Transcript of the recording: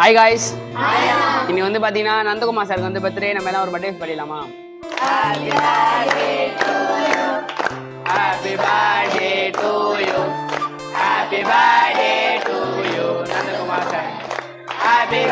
Hi guys, இன்னைக்கு வந்து பார்த்தீங்கன்னா நந்தகுமார் சாருக்கு வந்து பர்த்டே. நம்ம எல்லாம் ஒரு பர்த்டே பண்ணிடலாமா? Happy birthday to you, happy birthday to you, happy birthday to you Nandakumar sir, happy